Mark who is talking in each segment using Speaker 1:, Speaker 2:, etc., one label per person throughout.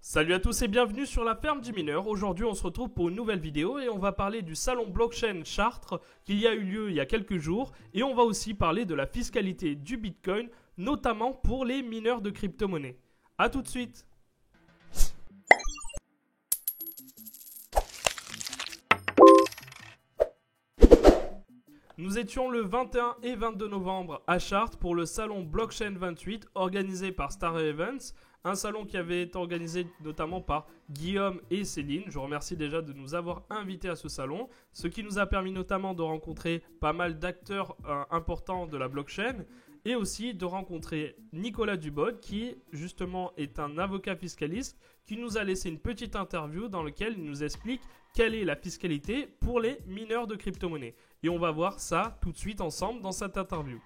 Speaker 1: Salut à tous et bienvenue sur la ferme du mineur. Aujourd'hui on se retrouve pour une nouvelle vidéo et on va parler du salon blockchain Chartres qu'il y a eu lieu il y a quelques jours et on va aussi parler de la fiscalité du Bitcoin, notamment pour les mineurs de crypto-monnaies. A tout de suite. Nous étions le 21 et 22 novembre à Chartres pour le salon Blockchain 28 organisé par Star Events, un salon qui avait été organisé notamment par Guillaume et Céline. Je remercie déjà de nous avoir invités à ce salon, ce qui nous a permis notamment de rencontrer pas mal d'acteurs importants de la blockchain et aussi de rencontrer Nicolas Dubod qui justement est un avocat fiscaliste qui nous a laissé une petite interview dans laquelle il nous explique quelle est la fiscalité pour les mineurs de crypto-monnaies. Et on va voir ça tout de suite ensemble dans cette interview.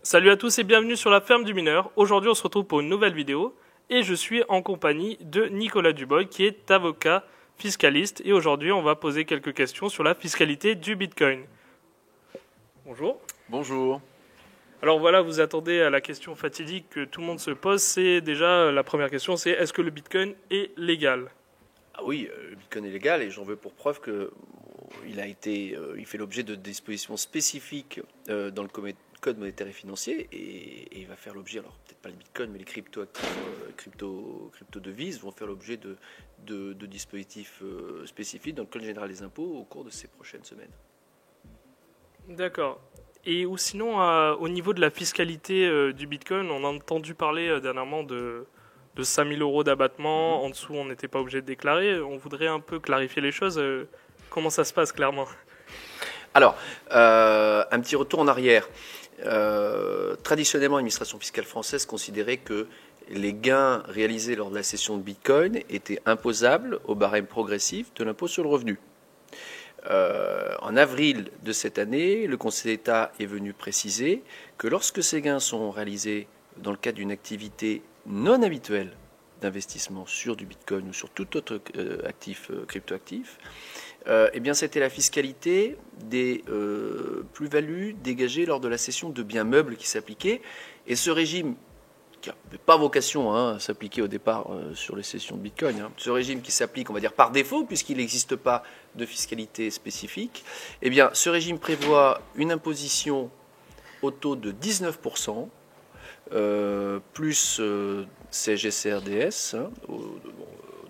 Speaker 1: Salut à tous et bienvenue sur la ferme du mineur. Aujourd'hui on se retrouve pour une nouvelle vidéo et je suis en compagnie de Nicolas Dubois qui est avocat fiscaliste et aujourd'hui on va poser quelques questions sur la fiscalité du Bitcoin. Bonjour.
Speaker 2: Bonjour.
Speaker 1: Alors voilà, vous attendez à la question fatidique que tout le monde se pose, c'est déjà la première question, c'est est-ce que le Bitcoin est légal ?
Speaker 2: Ah oui, le Bitcoin est légal et j'en veux pour preuve que il fait l'objet de dispositions spécifiques dans le Code monétaire et financier et il va faire l'objet, alors peut-être pas le Bitcoin, mais les crypto-actifs, crypto-devises vont faire l'objet de dispositifs spécifiques dans le Code général des impôts au cours de ces prochaines semaines.
Speaker 1: D'accord. Et ou sinon, au niveau de la fiscalité du Bitcoin, on a entendu parler dernièrement de 5 000 euros d'abattement. En dessous, on n'était pas obligé de déclarer. On voudrait un peu clarifier les choses. Comment ça se passe clairement ?
Speaker 2: Alors, un petit retour en arrière. Traditionnellement, l'administration fiscale française considérait que les gains réalisés lors de la cession de Bitcoin étaient imposables au barème progressif de l'impôt sur le revenu. En avril de cette année, le Conseil d'État est venu préciser que lorsque ces gains sont réalisés dans le cadre d'une activité non habituelle d'investissement sur du Bitcoin ou sur tout autre actif, cryptoactif, eh bien c'était la fiscalité des plus-values dégagées lors de la cession de biens meubles qui s'appliquait. Et ce régime, qui n'avait pas vocation à s'appliquer au départ sur les cessions de Bitcoin, ce régime qui s'applique, on va dire, par défaut, puisqu'il n'existe pas de fiscalité spécifique, eh bien ce régime prévoit une imposition au taux de 19%, plus CSG-CRDS, au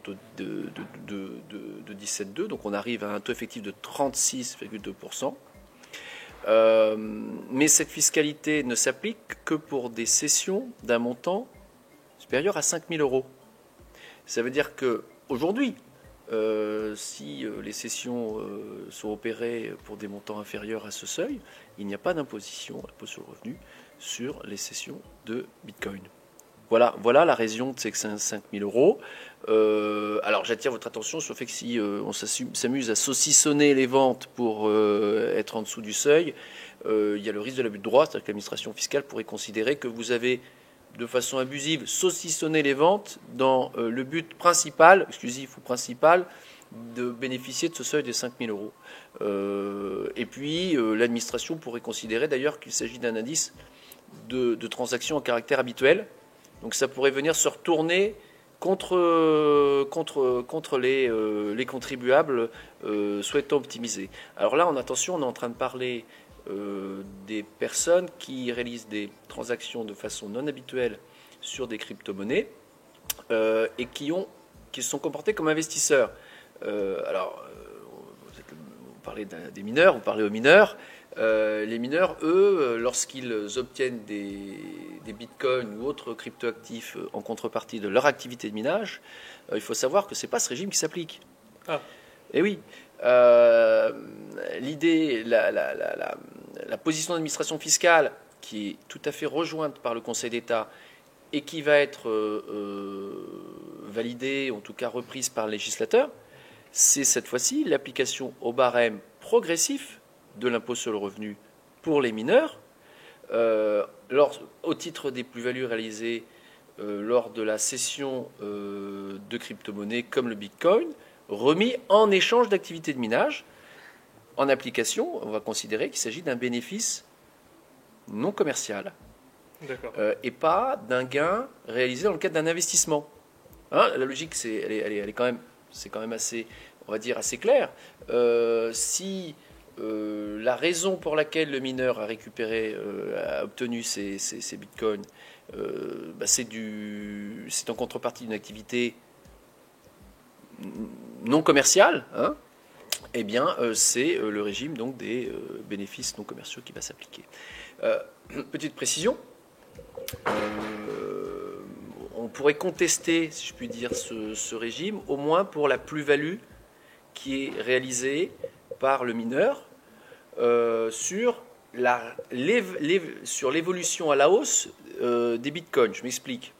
Speaker 2: taux de 17,2%, donc on arrive à un taux effectif de 36,2%. Mais cette fiscalité ne s'applique que pour des cessions d'un montant supérieur à 5 000 euros. Ça veut dire qu'aujourd'hui, si les cessions sont opérées pour des montants inférieurs à ce seuil, il n'y a pas d'imposition à l'impôt sur le revenu sur les cessions de Bitcoin. Voilà la raison de ces 5 000 euros. Alors j'attire votre attention sur le fait que si on s'amuse à saucissonner les ventes pour être en dessous du seuil, il y a le risque de l'abus de droit, c'est-à-dire que l'administration fiscale pourrait considérer que vous avez de façon abusive saucissonné les ventes dans le but principal, exclusif ou principal, de bénéficier de ce seuil des 5 000 euros. Et puis l'administration pourrait considérer d'ailleurs qu'il s'agit d'un indice de transactions à caractère habituel. Donc ça pourrait venir se retourner contre les contribuables souhaitant optimiser. Alors là, attention, on est en train de parler des personnes qui réalisent des transactions de façon non habituelle sur des crypto-monnaies et qui se sont comportés comme investisseurs. Vous parlez des mineurs, vous parlez aux mineurs. Les mineurs, eux, lorsqu'ils obtiennent des bitcoins ou autres cryptoactifs en contrepartie de leur activité de minage, il faut savoir que ce n'est pas ce régime qui s'applique.
Speaker 1: Ah.
Speaker 2: Et oui, l'idée, la position d'administration fiscale qui est tout à fait rejointe par le Conseil d'État et qui va être validée, en tout cas reprise par le législateur, c'est cette fois-ci l'application au barème progressif de l'impôt sur le revenu pour les mineurs, au titre des plus-values réalisées lors de la cession de crypto-monnaies comme le Bitcoin, remis en échange d'activités de minage. En application, on va considérer qu'il s'agit d'un bénéfice non commercial et pas d'un gain réalisé dans le cadre d'un investissement. Hein, la logique, elle est quand même assez, on va dire, assez claire. Si la raison pour laquelle le mineur a récupéré, a obtenu ces bitcoins, c'est en contrepartie d'une activité non commerciale, hein, eh bien, c'est le régime donc, des bénéfices non commerciaux qui va s'appliquer. Petite précision, on pourrait contester, si je puis dire, ce régime, au moins pour la plus-value qui est réalisée par le mineur sur l'évolution à la hausse des bitcoins. Je m'explique.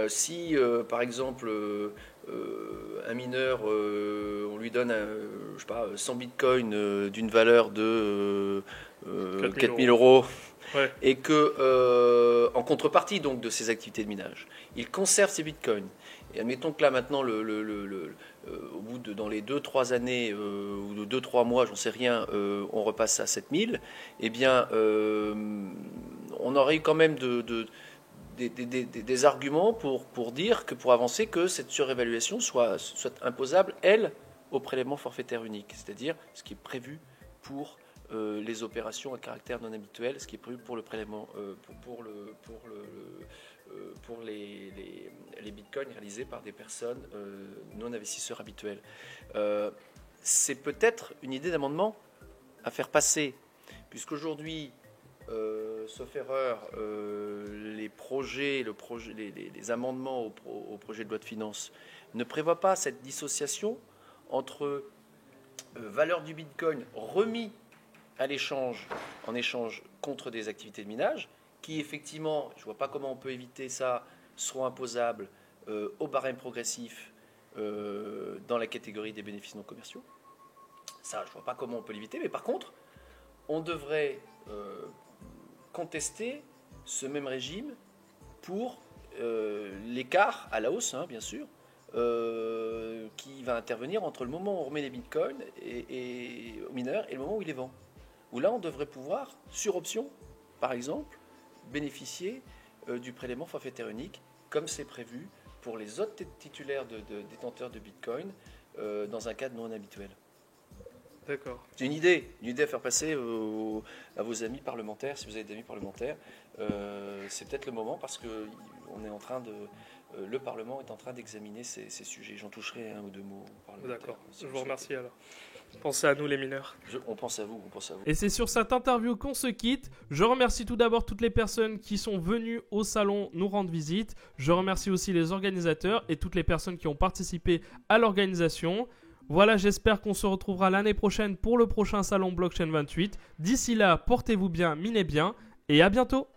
Speaker 2: Si, par exemple, un mineur, on lui donne, je sais pas, 100 bitcoins d'une valeur de 4 000 euros,
Speaker 1: ouais.
Speaker 2: Et que, en contrepartie donc, de ses activités de minage, il conserve ses bitcoins. Et admettons que là, maintenant, au bout dans les 2-3 années, ou de 2-3 mois, j'en sais rien, on repasse à 7 000, eh bien, on aurait eu quand même des arguments pour dire que, pour avancer, que cette surévaluation soit imposable, elle, au prélèvement forfaitaire unique, c'est-à-dire ce qui est prévu pour les opérations à caractère non habituel, ce qui est prévu pour le prélèvement, pour les bitcoins réalisés par des personnes non investisseurs habituels. C'est peut-être une idée d'amendement à faire passer, puisqu'aujourd'hui, sauf erreur, les amendements au projet de loi de finances ne prévoient pas cette dissociation entre valeur du bitcoin remis à l'échange, en échange contre des activités de minage, qui effectivement, je ne vois pas comment on peut éviter ça, seront imposables au barème progressif dans la catégorie des bénéfices non commerciaux. Ça, je ne vois pas comment on peut l'éviter, mais par contre, on devrait contester ce même régime pour l'écart à la hausse, hein, bien sûr, qui va intervenir entre le moment où on remet les bitcoins et aux mineurs et le moment où il les vend. Où là, on devrait pouvoir, sur option, par exemple, bénéficier du prélèvement forfaitaire unique, comme c'est prévu pour les autres titulaires de détenteurs de bitcoin dans un cadre non habituel.
Speaker 1: D'accord.
Speaker 2: C'est une idée à faire passer à vos amis parlementaires, si vous avez des amis parlementaires. C'est peut-être le moment, parce que le Parlement est en train d'examiner ces sujets. J'en toucherai un ou deux mots au parlementaire.
Speaker 1: D'accord, je vous remercie alors. Pensez à nous les mineurs.
Speaker 2: On pense à vous,
Speaker 1: Et c'est sur cette interview qu'on se quitte. Je remercie tout d'abord toutes les personnes qui sont venues au salon nous rendre visite. Je remercie aussi les organisateurs et toutes les personnes qui ont participé à l'organisation. Voilà, j'espère qu'on se retrouvera l'année prochaine pour le prochain salon Blockchain 28. D'ici là, portez-vous bien, minez bien et à bientôt.